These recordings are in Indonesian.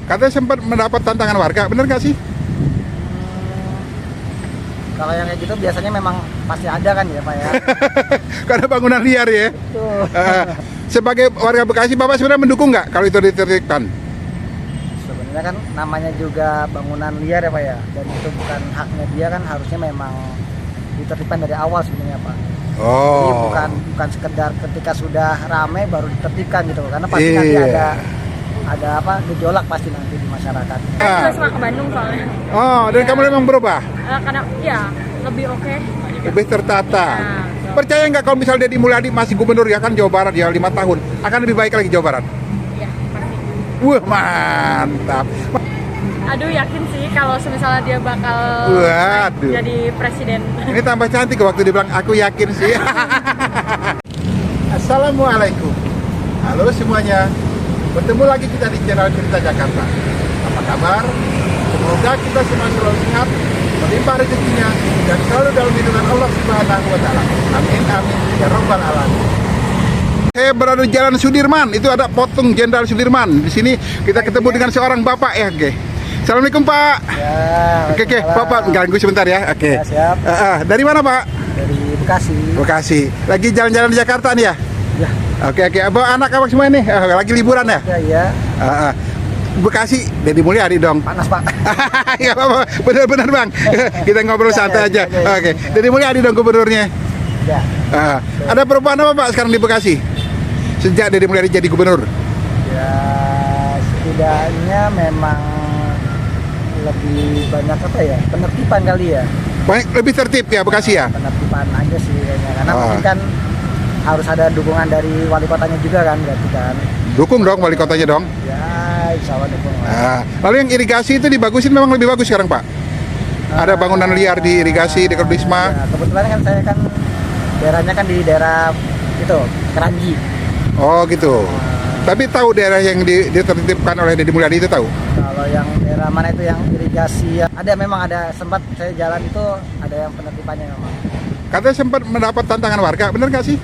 Katanya sempat mendapat tantangan warga, benar nggak sih? Kalau yang kayak gitu biasanya memang pasti ada kan ya Pak ya. Karena bangunan liar ya. Betul. Sebagai warga Bekasi, Bapak sebenarnya mendukung nggak kalau itu ditertibkan? Sebenarnya kan namanya juga bangunan liar ya Pak ya. Dan itu bukan haknya dia kan, harusnya memang ditertibkan dari awal sebenarnya Pak. Jadi Oh. bukan sekedar ketika sudah ramai baru ditertibkan gitu. Karena pasti nanti ada apa gejolak pasti nanti di masyarakat. Saya suka ke Bandung soalnya. Oh, dan kamu memang berubah? Karena ya lebih oke. Lebih tertata. Nah, Percaya nggak kalau misalnya Deddy Mulyadi masih gubernur ya kan Jawa Barat ya 5 tahun akan lebih baik lagi Jawa Barat? ya pasti. Wah mantap. Aduh yakin sih kalau misalnya dia bakal Waduh. jadi presiden. Ini tambah cantik waktu dia bilang aku yakin sih. Assalamualaikum. Halo semuanya. Bertemu lagi kita di channel Cerita Jakarta. Apa kabar? Semoga kita semua selalu sehat, berlimpah rezekinya, dan selalu dalam lindungan Allah Subhanahu wa Ta'ala. Amin amin ya rabbal alamin. Saya berada di Jalan Sudirman. Itu ada patung Jenderal Sudirman. Di sini kita ketemu dengan seorang bapak ya, oke. Assalamualaikum Pak. Ya. Oke, Bapak ganggu sebentar ya. Oke. Ya, siap. Dari mana Pak? Dari Bekasi. Bekasi. Lagi jalan-jalan di Jakarta nih ya? Ya. Oke. Bawa anak abang semua nih. Lagi liburan ya? Ya. Bekasi, Deddy Mulyadi dong. Panas Pak. Ya apa, benar-benar Bang. Kita ngobrol santai aja. Oke. Deddy Mulyadi dong gubernurnya. Ya. Ada perubahan apa Pak sekarang di Bekasi? Sejak Deddy Mulyadi jadi gubernur? Ya setidaknya memang lebih banyak apa ya, penertiban kali ya. Banyak lebih tertib ya Bekasi ya? Penertiban aja sih kayaknya, karena Oh. mungkin kan harus ada dukungan dari wali kotanya juga kan, berarti kan. Dukung dong wali kotanya dong. Ya insya Allah dukung lah. Lalu yang irigasi itu dibagusin memang lebih bagus sekarang Pak? Ada bangunan liar di irigasi dekat Wisma. Ya, kebetulan kan saya kan daerahnya kan di daerah itu Keranji. Oh gitu. Tapi tahu daerah yang ditertibkan oleh Deddy Mulyadi itu tahu? Kalau yang daerah mana itu yang irigasi ya, ada, memang ada, sempat saya jalan itu ada yang penertibannya memang. Katanya sempat mendapat tantangan warga, benar nggak sih?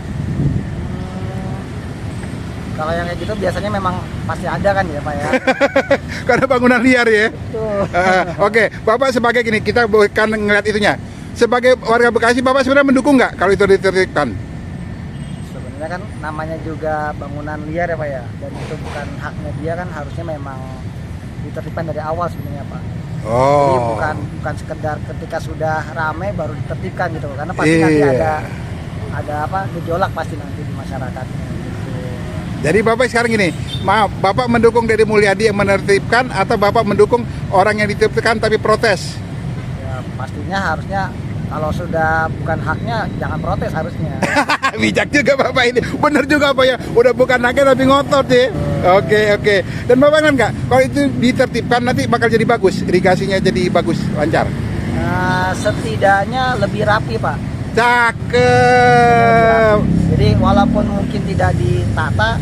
Kalau yang kayak gitu biasanya memang pasti ada kan ya Pak ya. Karena bangunan liar ya. Betul. Oke, Bapak sebagai gini, kita bukan ngeliat itunya. Sebagai warga Bekasi, Bapak sebenarnya mendukung nggak kalau itu ditertibkan? Sebenarnya kan namanya juga bangunan liar ya Pak ya. Dan itu bukan haknya dia kan, harusnya memang ditertibkan dari awal sebenarnya Pak. Jadi Oh. bukan sekedar ketika sudah ramai baru ditertibkan gitu. Karena pasti nanti ada apa gejolak pasti nanti di masyarakat. Jadi Bapak sekarang gini, maaf, Bapak mendukung Deddy Mulyadi yang menertibkan atau Bapak mendukung orang yang ditertibkan tapi protes? Ya pastinya harusnya kalau sudah bukan haknya jangan protes harusnya. Bijak juga Bapak ini, bener juga Pak ya, udah bukan haknya tapi ngotot ya. Oke. Dan Bapak kan nggak, kalau itu ditertibkan nanti bakal jadi bagus, irigasinya jadi bagus, lancar. Nah, setidaknya lebih rapi Pak. Cakep. Jadi walaupun mungkin tidak ditata,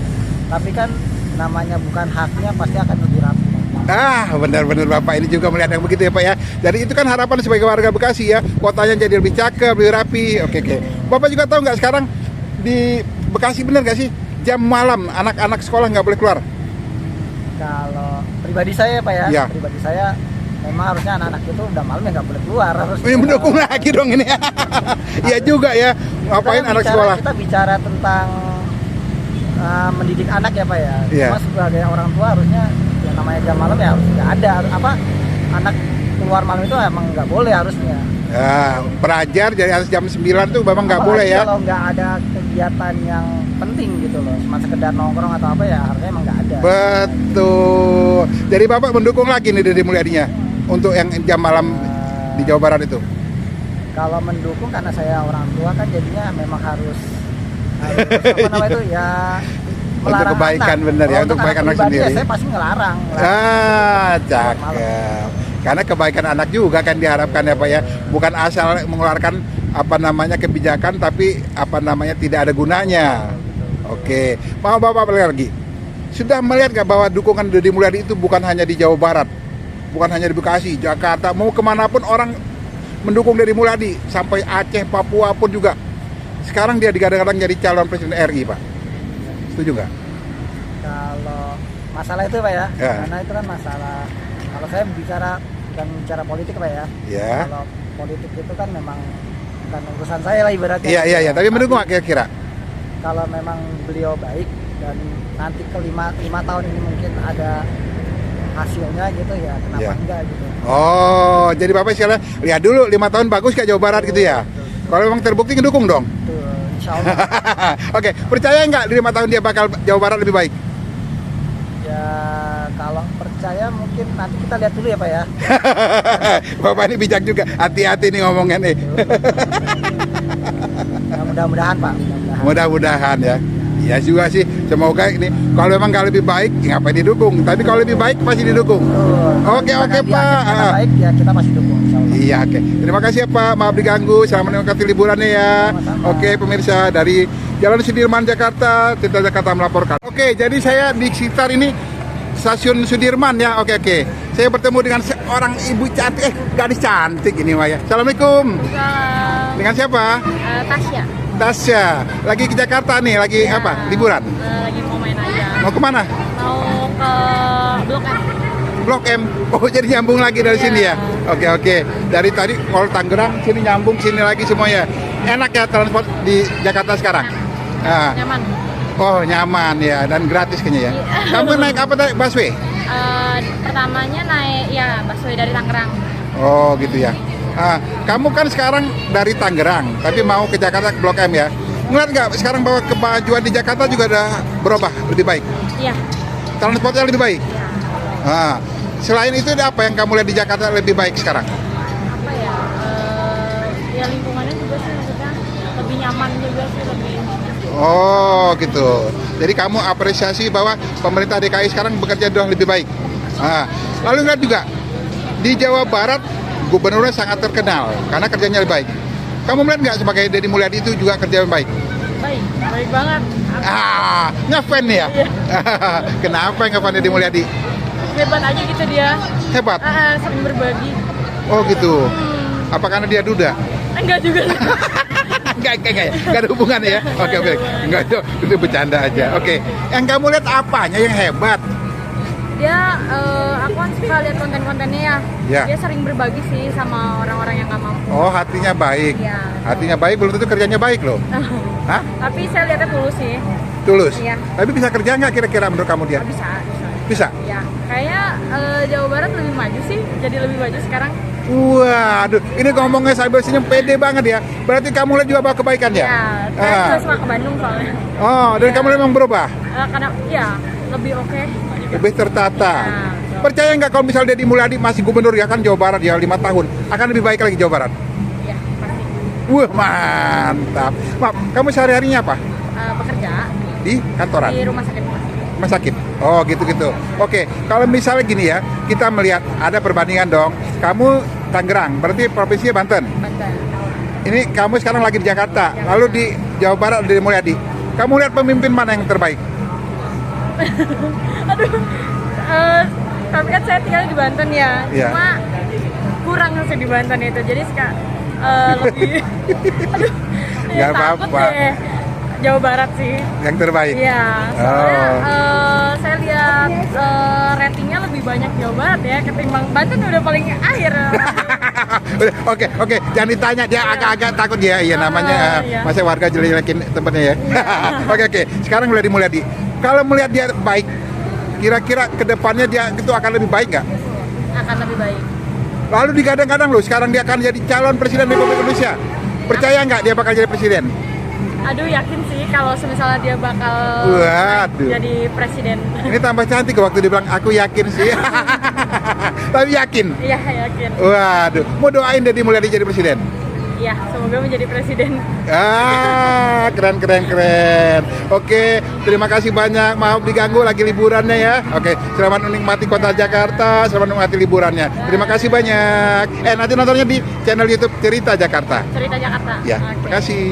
tapi kan namanya bukan haknya pasti akan lebih rapi. Benar-benar Bapak ini juga melihat yang begitu ya Pak ya. Jadi itu kan harapan sebagai warga Bekasi ya, kotanya jadi lebih cakep, lebih rapi. Oke. Bapak juga tahu nggak sekarang di Bekasi benar nggak sih jam malam anak-anak sekolah nggak boleh keluar? Kalau pribadi saya Pak ya, Ya. pribadi saya memang harusnya anak-anak itu udah malam ya nggak boleh keluar harus. Ini mendukung lagi dong ini. Iya juga ya. Ngapain anak sekolah? Kita bicara tentang mendidik anak ya Pak ya. Iya. Cuma sebagai orang tua harusnya yang namanya jam malam ya harus nggak ada apa anak keluar malam itu emang nggak boleh harusnya. Ya, pelajar jadi harus jam 9 tuh memang nggak boleh ya. Kalau nggak ada kegiatan yang penting gitu loh, cuma sekedar nongkrong atau apa ya harusnya emang nggak ada. Betul. Jadi Bapak mendukung lagi nih Deddy Mulyadinya untuk yang jam malam di Jawa Barat itu. Kalau mendukung karena saya orang tua kan jadinya memang harus apa namanya itu ya melarang kebaikan anak. bener ya, Kalau untuk kebaikan anak pribadi ya sendiri. saya pasti ngelarang. Cakep. Karena kebaikan anak juga kan diharapkan ya Pak ya. Bukan asal mengeluarkan apa namanya kebijakan tapi apa namanya tidak ada gunanya. Oke. Mau Bapak balik lagi. Sudah melihat nggak bahwa dukungan Deddy Mulyadi itu bukan hanya di Jawa Barat, bukan hanya di Bekasi, Jakarta, mau kemanapun orang mendukung Deddy Mulyadi, sampai Aceh, Papua pun juga. Sekarang dia digadang-gadang jadi calon presiden RI Pak. Setuju nggak? Kalau masalah itu Pak ya. Ya. Karena itu kan masalah, kalau saya bukan bicara politik Pak ya. Ya. Kalau politik itu kan memang bukan urusan saya lah ibaratnya. Iya. Tapi mendukung nggak kira-kira? Kalau memang beliau baik dan nanti ke lima tahun ini mungkin ada hasilnya gitu ya, kenapa Ya. enggak gitu. Oh, jadi Bapak sekarang lihat dulu 5 tahun bagus kayak Jawa Barat gitu ya? Kalau memang terbukti ngedukung dong? Betul, insya Allah. Oke, percaya nggak di 5 tahun dia bakal Jawa Barat lebih baik? Ya kalau percaya mungkin nanti kita lihat dulu ya Pak ya. Bapak ini bijak juga, hati-hati nih ngomongnya nih. Ya, mudah-mudahan Pak, mudah-mudahan. Mudah-mudahan ya. Ya juga sih, semoga ini kalau memang nggak lebih baik, ya ngapain didukung? Tapi kalau lebih baik pasti didukung. Betul. Oke, Karena dia Pak. kerjanya baik ya kita pasti dukung insya Allah. Iya, oke. Terima kasih ya Pak, maaf diganggu. Selamat menikmati liburannya ya. Sama-sama. Oke, pemirsa dari Jalan Sudirman Jakarta, Tirta Jakarta melaporkan. Oke, jadi saya di sekitar ini Stasiun Sudirman ya. Oke. Saya bertemu dengan seorang ibu cantik, gadis cantik ini Maya. Assalamualaikum. Salam. Dengan siapa? Tasya. Tasya. Lagi ke Jakarta nih, lagi Ya, apa? Liburan. lagi mau main aja. Mau kemana? Mau ke Blok M. Blok M. Oh, jadi nyambung lagi dari Iya. sini ya. Oke. Dari tadi kalau Tangerang sini nyambung sini lagi semuanya. Enak ya transport di Jakarta sekarang. Nah, Nyaman. oh nyaman ya dan gratis kayaknya ya. Iya. Kamu naik apa tadi? Busway? Pertamanya naik ya busway dari Tangerang. Oh gitu ya. Kamu kan sekarang dari Tangerang, tapi mau ke Jakarta ke Blok M ya. Ngeliat nggak sekarang bahwa kemajuan di Jakarta juga udah berubah lebih baik. Iya. Transportnya lebih baik. Selain itu ada apa yang kamu lihat di Jakarta lebih baik sekarang? Apa ya? Ya lingkungannya juga sih maksudnya lebih nyaman juga sih lebih. Oh gitu. Jadi kamu apresiasi bahwa pemerintah DKI sekarang bekerja sudah lebih baik. Lalu lihat juga di Jawa Barat gubernurnya sangat terkenal karena kerjanya lebih baik. Kamu melihat nggak sebagai Deddy Mulyadi itu juga kerja yang baik? Baik banget. Ngefan ya? Iya. Kenapa ngefan Deddy Mulyadi? Hebat aja gitu dia. Hebat. Sering berbagi. Oh gitu. Apa karena dia duda? Enggak juga. Enggak ada hubungannya ya? Oke. Enggak, itu bercanda aja. Oke. Yang kamu lihat apanya yang hebat? Dia aku kan suka lihat konten-kontennya ya. Ya. Dia sering berbagi sih sama orang-orang yang nggak mampu. Oh, hatinya baik. Iya. Hatinya baik belum tentu kerjanya baik loh. Hah? Tapi saya lihatnya tulus sih. Tulus? Iya. Tapi bisa kerja nggak kira-kira menurut kamu dia? Bisa. Bisa? Ya, kayaknya Jawa Barat lebih maju sih. Jadi lebih maju sekarang. Waduh, ini ngomongnya cyber senyum pede banget ya. Berarti kamu lihat juga bahwa kebaikan ya? Ya, saya juga suka ke Bandung soalnya. Oh, dan Ya. kamu memang berubah? Karena ya lebih oke. Lebih tertata. Ya, betul. Percaya nggak kalau misalnya Deddy Mulyadi masih gubernur ya kan Jawa Barat ya 5 tahun akan lebih baik lagi Jawa Barat? Ya, pasti. Wah mantap. Maaf, kamu sehari-harinya apa? Bekerja Di kantoran? di rumah sakit. Rumah sakit? Oh gitu-gitu. Oke, kalau misalnya gini ya, kita melihat ada perbandingan dong. Kamu Tangerang, berarti provinsinya Banten. Banten. Ini kamu sekarang lagi di Jakarta, lalu di Jawa Barat Deddy Mulyadi. Kamu lihat pemimpin mana yang terbaik? Aduh. Tapi kan saya tinggal di Banten ya. Iya. Cuma kurang sih di Banten itu. Jadi lebih aduh. Nggak takut apa-apa. deh. Jawa Barat sih. Yang terbaik? Iya, soalnya Oh. saya lihat ratingnya lebih banyak Jawa Barat ya ketimbang Banten udah paling akhir. Oke, jangan ditanya, dia agak-agak takut ya, iya namanya Iya. masa warga jelek-jelekin tempatnya ya. Oke, sekarang Deddy Mulyadi. Kalau melihat dia baik, kira-kira kedepannya dia itu akan lebih baik nggak? Akan lebih baik. Lalu digadang-gadang loh, sekarang dia akan jadi calon presiden Republik Indonesia. Percaya nggak dia bakal jadi presiden? Aduh, yakin sih kalau misalnya dia bakal Waduh. jadi presiden. Ini tambah cantik waktu dia bilang aku yakin sih. Tapi yakin. Iya, yakin. Waduh, mau doain Deddy Mulyadi jadi presiden? Iya, semoga menjadi presiden. Keren. Oke, terima kasih banyak. Maaf diganggu lagi liburannya ya. Oke, selamat menikmati kota Jakarta, selamat menikmati liburannya. Terima kasih banyak. Nanti nontonnya di channel YouTube Cerita Jakarta. Cerita Jakarta. Ya, Oke. terima kasih.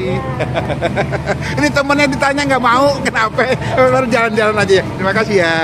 Ini temennya ditanya nggak mau, kenapa? Baru jalan-jalan aja ya. Terima kasih ya.